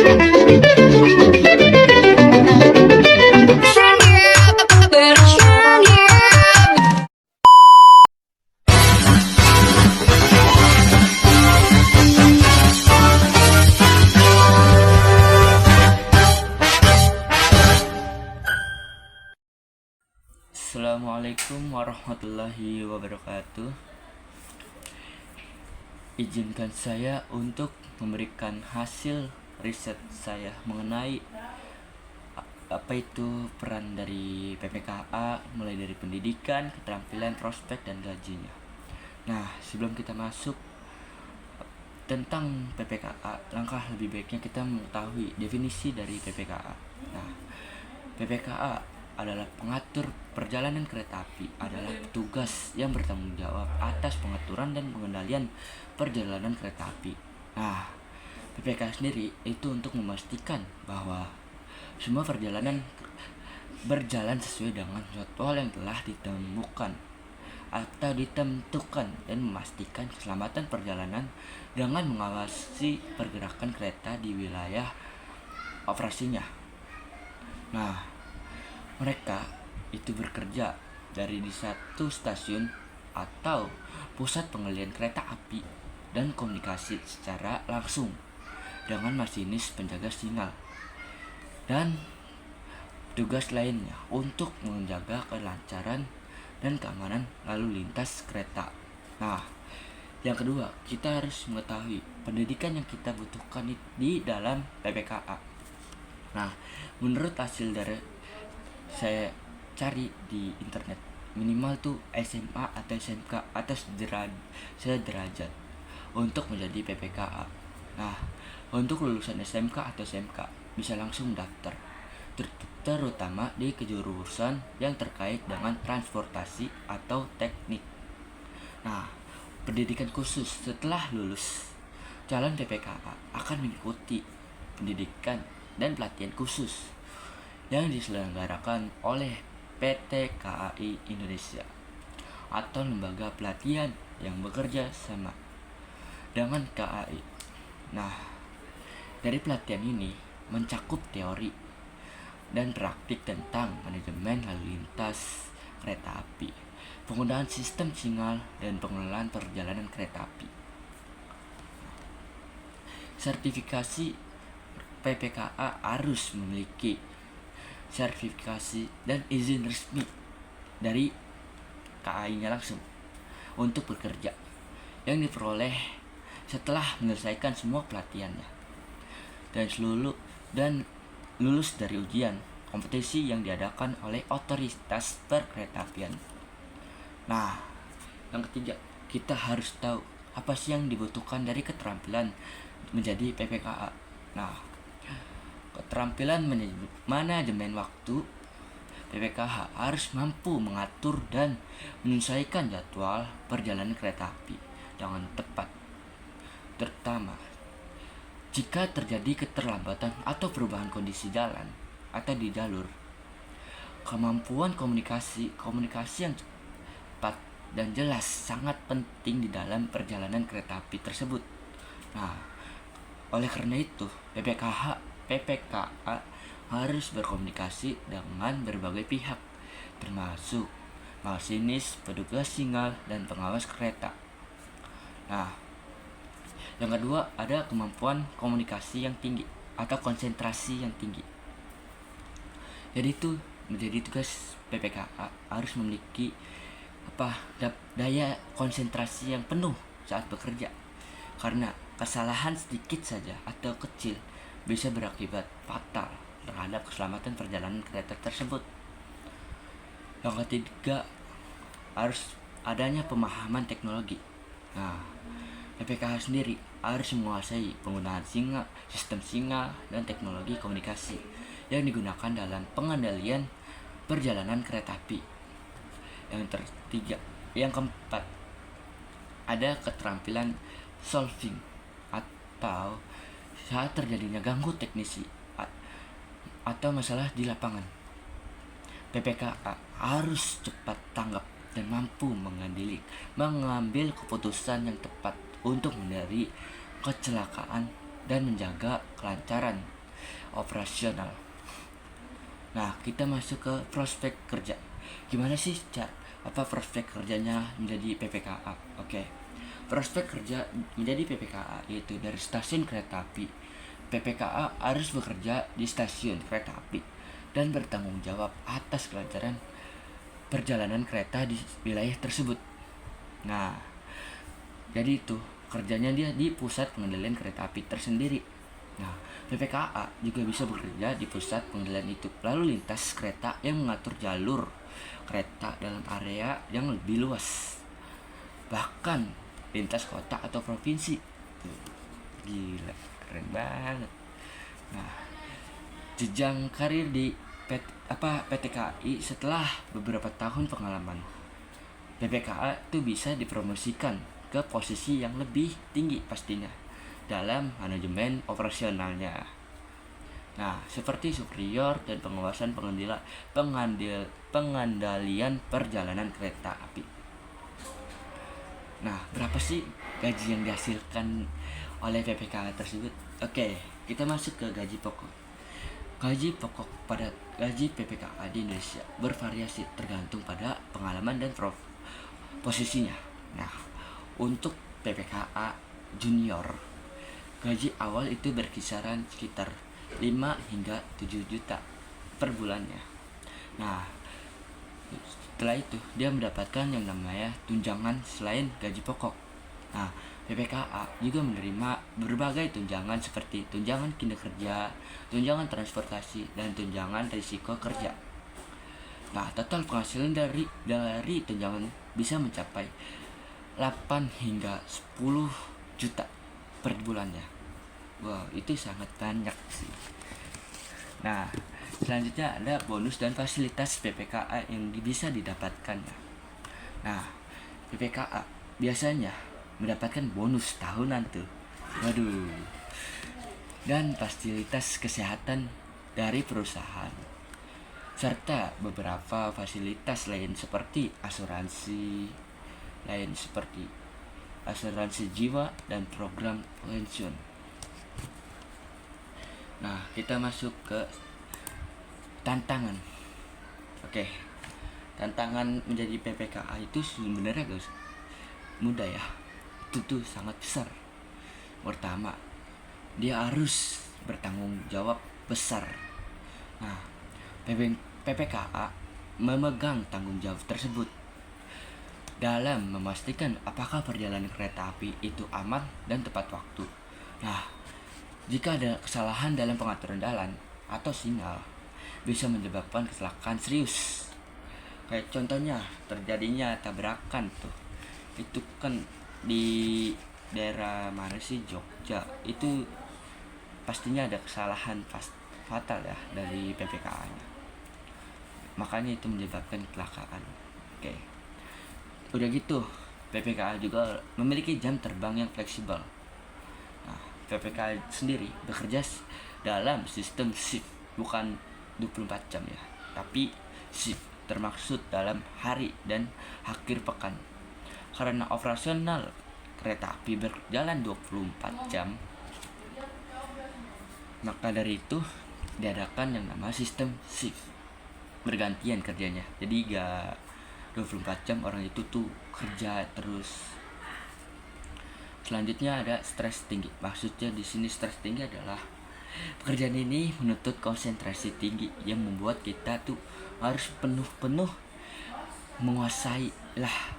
Assalamualaikum warahmatullahi wabarakatuh. Izinkan saya untuk memberikan hasil riset saya mengenai apa itu peran dari PPKA, mulai dari pendidikan, keterampilan, prospek, dan gajinya. Nah, sebelum kita masuk tentang PPKA, langkah lebih baiknya kita mengetahui definisi dari PPKA. Nah, PPKA adalah pengatur perjalanan kereta api, adalah petugas yang bertanggung jawab atas pengaturan dan pengendalian perjalanan kereta api. Nah, PPKA sendiri itu untuk memastikan bahwa semua perjalanan berjalan sesuai dengan jadwal yang telah ditemukan atau ditentukan, dan memastikan keselamatan perjalanan dengan mengawasi pergerakan kereta di wilayah operasinya. Nah, mereka itu bekerja dari di satu stasiun atau pusat pengendalian kereta api dan komunikasi secara langsung dengan masinis penjaga sinyal dan tugas lainnya untuk menjaga kelancaran dan keamanan lalu lintas kereta. Nah, yang kedua, kita harus mengetahui pendidikan yang kita butuhkan di dalam PPKA. Nah, menurut hasil dari saya cari di internet, minimal tuh SMA atau SMK atas sederajat untuk menjadi PPKA. Nah, untuk lulusan SMK atau SMK bisa langsung daftar, terutama di kejurusan yang terkait dengan transportasi atau teknik. Nah, pendidikan khusus setelah lulus, calon PPKA akan mengikuti pendidikan dan pelatihan khusus yang diselenggarakan oleh PT KAI Indonesia atau lembaga pelatihan yang bekerja sama dengan KAI. Nah, dari pelatihan ini mencakup teori dan praktik tentang manajemen lalu lintas kereta api, penggunaan sistem sinyal, dan pengelolaan perjalanan kereta api. Sertifikasi PPKA harus memiliki sertifikasi dan izin resmi dari KAI-nya langsung untuk bekerja, yang diperoleh setelah menyelesaikan semua pelatihannya dan lulus dari ujian kompetisi yang diadakan oleh otoritas perkeretaapian. Nah, yang ketiga, kita harus tahu apa sih yang dibutuhkan dari keterampilan menjadi PPKA. Nah, keterampilan manajemen waktu, PPKA harus mampu mengatur dan menyesuaikan jadwal perjalanan kereta api dengan tepat, terutama jika terjadi keterlambatan atau perubahan kondisi jalan atau di jalur. Kemampuan komunikasi yang cepat dan jelas sangat penting di dalam perjalanan kereta api tersebut. Nah, oleh karena itu PPKA harus berkomunikasi dengan berbagai pihak, termasuk masinis, petugas sinyal, dan pengawas kereta. Nah, yang kedua ada kemampuan komunikasi yang tinggi atau konsentrasi yang tinggi. Jadi itu menjadi tugas PPKA harus memiliki daya konsentrasi yang penuh saat bekerja, karena kesalahan sedikit saja atau kecil bisa berakibat fatal terhadap keselamatan perjalanan kereta tersebut. Yang ketiga, harus adanya pemahaman teknologi. Nah, PPKA sendiri harus menguasai penggunaan sistem sinyal dan teknologi komunikasi yang digunakan dalam pengendalian perjalanan kereta api. Yang keempat, ada keterampilan solving atau saat terjadinya ganggu teknisi atau masalah di lapangan. PPKA harus cepat tanggap dan mampu mengambil keputusan yang tepat untuk menghindari kecelakaan dan menjaga kelancaran operasional. Nah, kita masuk ke prospek kerja. Gimana sih prospek kerjanya menjadi PPKA? Oke. Prospek kerja menjadi PPKA yaitu dari stasiun kereta api. PPKA harus bekerja di stasiun kereta api dan bertanggung jawab atas kelancaran perjalanan kereta di wilayah tersebut. Nah, jadi itu kerjanya dia di pusat pengendalian kereta api tersendiri. Nah, PPKA juga bisa bekerja di pusat pengendalian itu lalu lintas kereta yang mengatur jalur kereta dalam area yang lebih luas, bahkan lintas kota atau provinsi. Gila, keren banget. Nah, jenjang karir di PTKI setelah beberapa tahun pengalaman, PPKA itu bisa dipromosikan ke posisi yang lebih tinggi pastinya dalam manajemen operasionalnya. Nah, seperti superior dan pengawasan pengandalian perjalanan kereta api. Nah, berapa sih gaji yang dihasilkan oleh PPKA tersebut? Oke, kita masuk ke gaji pokok. Gaji pokok pada gaji PPKA di Indonesia bervariasi tergantung pada pengalaman dan posisinya. Nah, untuk PPKA junior, gaji awal itu berkisaran sekitar 5 hingga 7 juta per bulannya. Nah, setelah itu dia mendapatkan yang namanya tunjangan selain gaji pokok. Nah, PPKA juga menerima berbagai tunjangan seperti tunjangan kinerja, tunjangan transportasi, dan tunjangan risiko kerja. Nah, total penghasilan dari tunjangan bisa mencapai 8 hingga 10 juta per bulannya. Wow, itu sangat banyak sih. Nah, selanjutnya ada bonus dan fasilitas PPKA yang bisa didapatkan. Nah, PPKA biasanya mendapatkan bonus tahunan tuh. Waduh. Dan fasilitas kesehatan dari perusahaan, serta beberapa fasilitas lain seperti asuransi jiwa dan program pensiun. Nah, kita masuk ke tantangan. Oke. Tantangan menjadi PPKA itu sebenarnya guys mudah ya. Itu sangat besar. Pertama, dia harus bertanggung jawab besar. Nah, PPKA memegang tanggung jawab tersebut dalam memastikan apakah perjalanan kereta api itu aman dan tepat waktu. Nah, jika ada kesalahan dalam pengaturan jalan atau sinyal, bisa menyebabkan kecelakaan serius. Kayak contohnya terjadinya tabrakan tuh. Itu kan di daerah mana sih, Jogja. Itu pastinya ada kesalahan fatal ya dari PPKA-nya. Makanya itu menyebabkan kecelakaan. Oke. Udah gitu, PPKA juga memiliki jam terbang yang fleksibel. Nah, PPKA sendiri bekerja dalam sistem shift, bukan 24 jam ya, tapi shift termaksud dalam hari dan akhir pekan. Karena operasional kereta api berjalan 24 jam, maka dari itu diadakan yang namanya sistem shift, bergantian kerjanya. Jadi gak 24 jam orang itu tuh kerja terus. Selanjutnya ada stres tinggi. Maksudnya di sini stres tinggi adalah pekerjaan ini menuntut konsentrasi tinggi yang membuat kita tuh harus penuh menguasai lah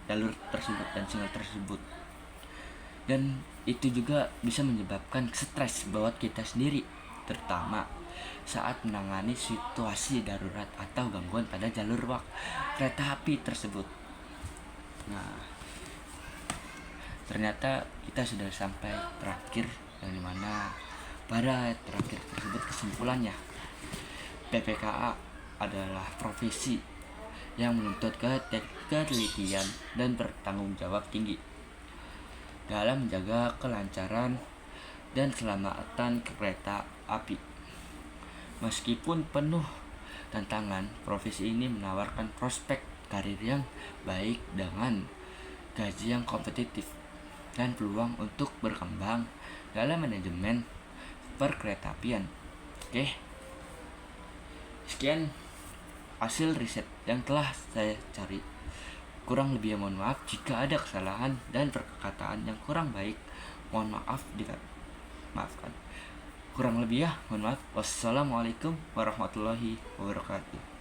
jalur tersebut dan sinyal tersebut. Dan itu juga bisa menyebabkan stres buat kita sendiri, terutama saat menangani situasi darurat atau gangguan pada jalur kereta api tersebut. Nah, ternyata kita sudah sampai terakhir, yang dimana pada terakhir tersebut kesimpulannya, PPKA adalah profesi yang menuntut ketelitian dan bertanggung jawab tinggi dalam menjaga kelancaran dan keselamatan kereta api. Meskipun penuh tantangan, profesi ini menawarkan prospek karir yang baik dengan gaji yang kompetitif dan peluang untuk berkembang dalam manajemen perkeretaapian. Oke, sekian hasil riset yang telah saya cari. Kurang lebih mohon maaf jika ada kesalahan dan perkataan yang kurang baik. Mohon maaf maafkan. Kurang lebih mohon maaf. Wassalamualaikum warahmatullahi wabarakatuh.